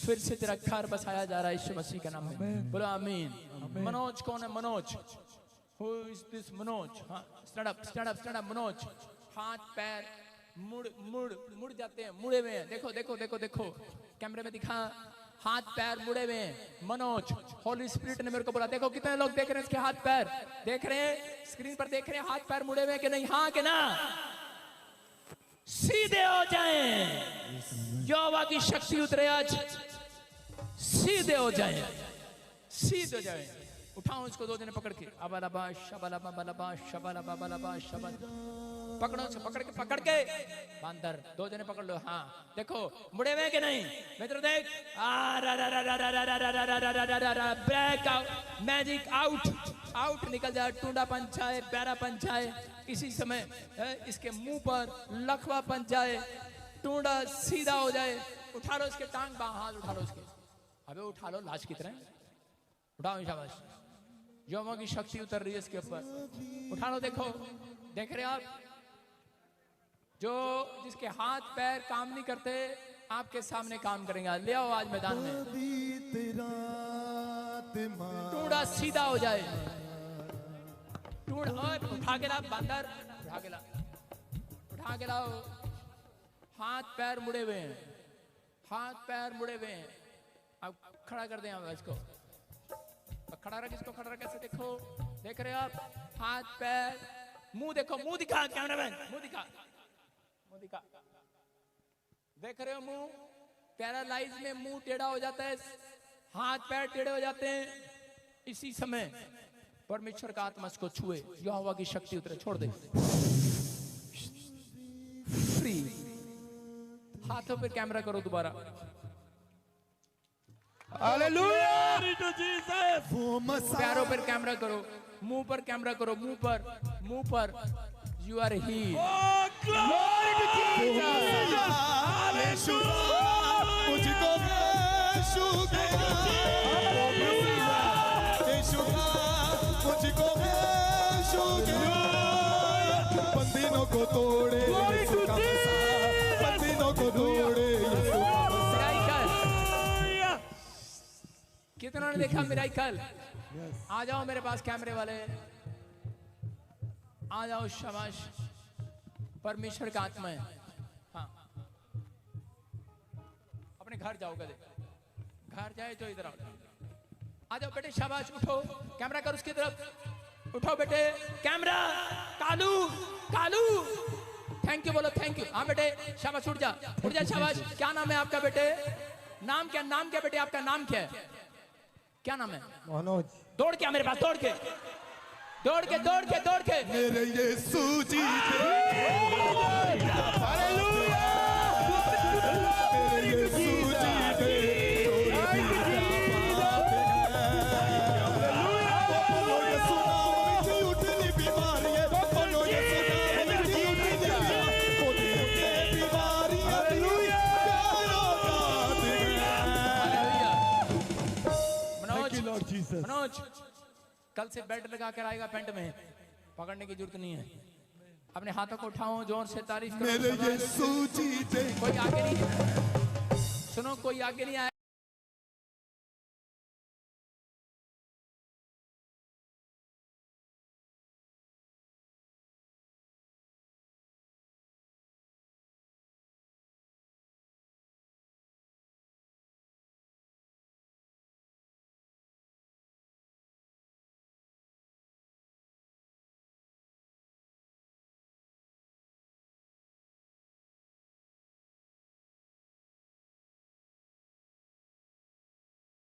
फिर से तेरा घर बसाया जा रहा है यीशु मसीह के नाम में। बोलो आमीन। मनोज कौन है? Manoj, who is this Manoj? हाँ, stand up, stand up, stand up. Manoj, हाथ पैर मुड़ मुड़ मुड़ जाते हैं, मुड़े हुए हैं। देखो देखो देखो देखो, कैमरे में दिखा, हाथ पैर मुड़े हुए हैं। मनोज, होली स्पिरिट ने मेरे को बोला। देखो कितने लोग देख रहे हैं इसके हाथ पैर, देख रहे हैं स्क्रीन पर, देख रहे हैं हाथ पैर मुड़े हुए हैं कि नहीं? हाँ कि ना? सीधे हो जाएं, यहोवा की शक्ति उतरे आज, सीधे हो जाएं, सीधे हो जाएं। उठाओ इसको दो जने पकड़ के, अबलबा शबलबा बलबा शबलबा बलबा शबल, पकड़ो से, पकड़ के बंदर, दो जने पकड़ लो। हाँ देखो मुड़े हुए कि नहीं? मित्र देख, break out, magic out, out निकल जाए, टूंडा पंच जाए, पैरा पंच जाए, इसी समय इसके मुंह पर लखवा पंच जाए, टूंडा सीधा हो जाए। उठा लो इसके टांग बांह, हाथ उठा लो इसके, अबे उठा लो, लाश की तरह उठाओ, शाबाश। यहोवा की शक्ति उतर रही है इसके ऊपर, उठा लो। देखो, देख रहे आप, जो जिसके हाथ पैर काम नहीं करते आपके सामने काम करेंगे। ले आओ आज मैदान में, टूड़ा सीधा हो जाए, टूड़ा उठा के ला बंदर, उठा के ला, उठा के लाओ। हाथ पैर मुड़े हुए हैं, हाथ पैर मुड़े हुए हैं। अब खड़ा कर दें हम इसको, खड़ा रख इसको, खड़ा रख ऐसे। देखो, देख रहे हो आप, हाथ पैर, मुंह देखो, मुंह दिखा कैमरामैन, मुंह दिखा, मुंह दिखा, देख रहे हो मुंह? पैरालाइज में मुंह टेढ़ा हो जाता है, हाथ पैर टेढ़े हो जाते हैं। इसी समय परमेश्वर का आत्मा इसको छुए, यहोवा की शक्ति उतरे, छोड़ दे, फ्री। हाथों पे कैमरा करो दोबारा, हालेलुया, पैरों पर कैमरा करो, मुंह पर कैमरा करो, मुंह पर, मुंह पर। You are healed. बंदिनों को तोड़े, बंदिनों को तोड़े। कितना ने देखा मिराकल? आ जाओ मेरे पास कैमरे वाले, आ जाओ, शाबाश। परमेश्वर का आत्मा है। हाँ, अपने घर जाओ, गधे, घर जाए तो इधर आओ, आ जाओ बेटे, शाबाश। उठो, कैमरा कर उसकी तरफ, उठो बेटे, camera. Kalu, Kalu, thank you बोलो, थैंक यू। हाँ बेटे, शाबाश, उठ जा, उठ जा, शाबाश। क्या नाम है आपका बेटे? नाम क्या, नाम क्या बेटे? आपका नाम क्या है? क्या नाम है? मनोज। दौड़ के मेरे पास, दौड़ के, दौड़ के, दौड़ के, दौड़ के। मेरे यीशु जी, हालेलुया, मेरे यीशु जी, उठनी बीमारी है, मनोज कल से बेल्ट लगा कर आएगा पेंट में, पकड़ने की जरूरत नहीं है। अपने हाथों को उठाओ, जोर से तारीफ करो। मेरे यीशु जी, कोई आगे नहीं, सुनो, कोई आगे नहीं